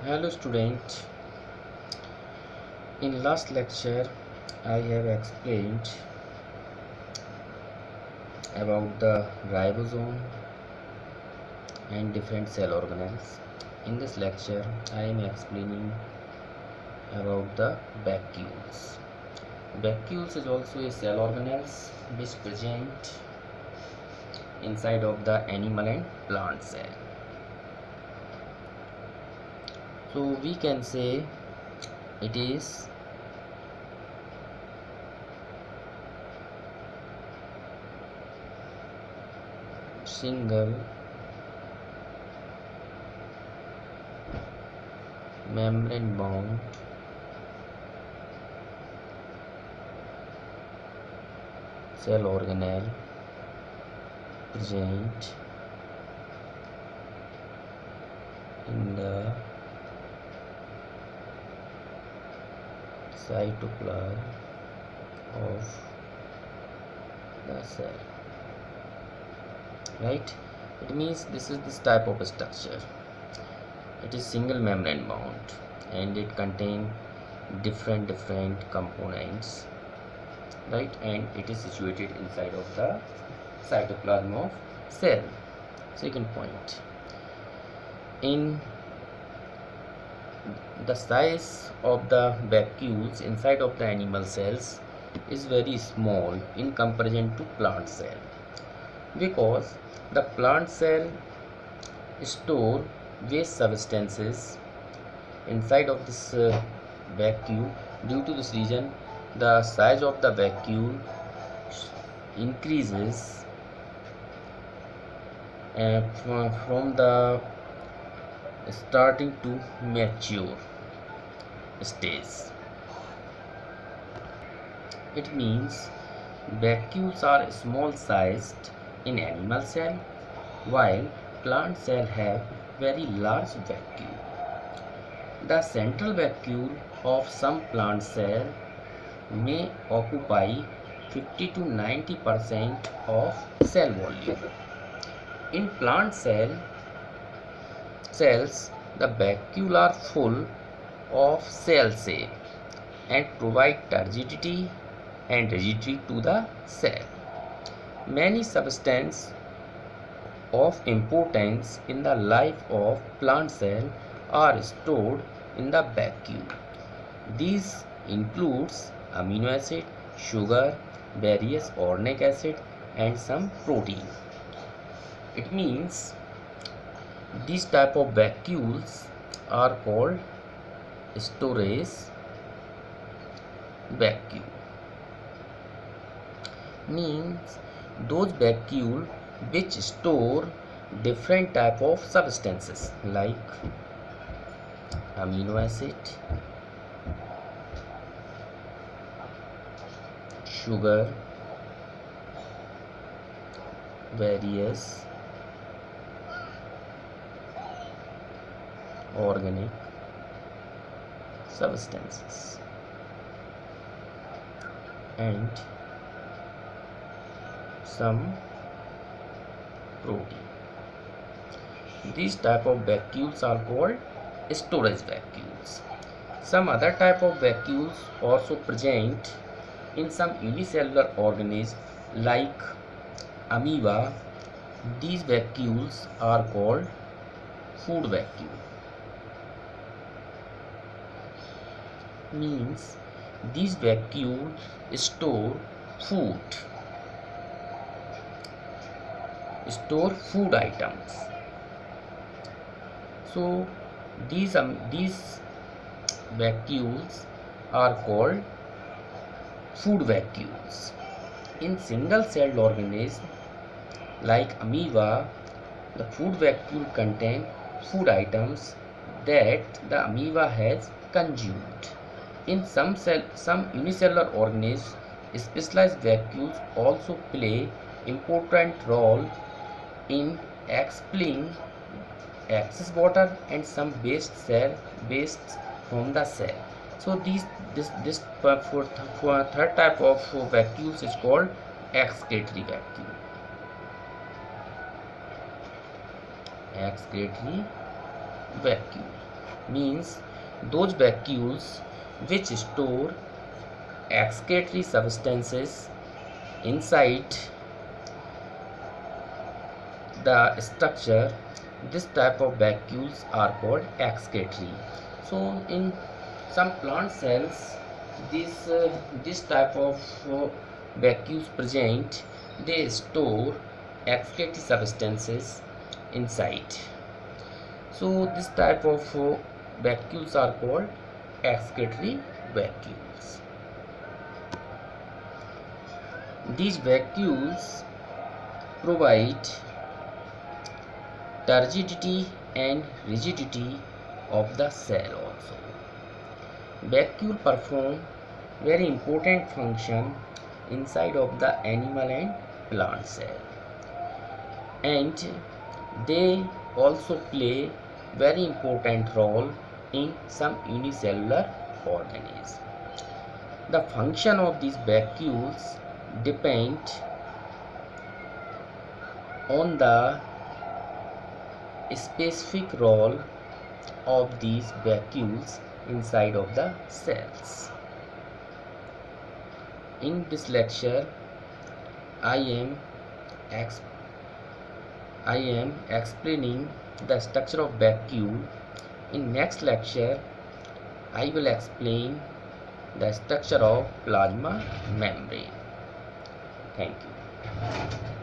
Hello student, in last lecture I have explained about the ribosome and different cell organelles. In this lecture I am explaining about the vacuoles. Vacuoles is also a cell organelles which present inside of the animal and plant cell. So we can say it is single membrane bound cell organelle present in the cytoplasm of the cell, right? It means this is this type of structure. It is single membrane bound and it contains different components, right? And it is situated inside of the cytoplasm of cell. Second point, in the size of the vacuoles inside of the animal cells is very small in comparison to plant cell, because the plant cell store waste substances inside of this vacuole. Due to this reason, the size of the vacuole increases from the starting to mature stage. It means vacuoles are small sized in animal cell, while plant cell have very large vacuole. The central vacuole of some plant cell may occupy 50 to 90% of cell volume. In plant cells, the vacuole are full of cell shape and provide turgidity and rigidity to the cell. Many substances of importance in the life of plant cell are stored in the vacuole. These includes amino acid, sugar, various organic acid and some protein. It means these type of vacuoles are called storage vacuole. Means those vacuole which store different type of substances like amino acid, sugar, various organic substances and some protein. These type of vacuoles are called storage vacuoles. Some other type of vacuoles also present in some unicellular organisms like amoeba. These vacuoles are called food vacuole. Means these vacuoles store food items. So these vacuoles are called food vacuoles. In single celled organisms like amoeba, the food vacuole contain food items that the amoeba has consumed. In some unicellular organisms, specialized vacuoles also play important role in expelling excess water and some waste from the cell. So this for third type of vacuoles is called excretory vacuole. Excretory vacuole. means those vacuoles which store excretory substances inside the structure. This type of vacuoles are called excretory. So in some plant cells, this type of vacuoles present. They store excretory substances inside. So this type of vacuoles are called excretory vacuoles. These vacuoles provide turgidity and rigidity of the cell also. Vacuole perform very important function inside of the animal and plant cell, and they also play very important role in some unicellular organisms. The function of these vacuoles depend on the specific role of these vacuoles inside of the cells. In this lecture, I am explaining the structure of vacuole. In next lecture, I will explain the structure of plasma membrane. Thank you.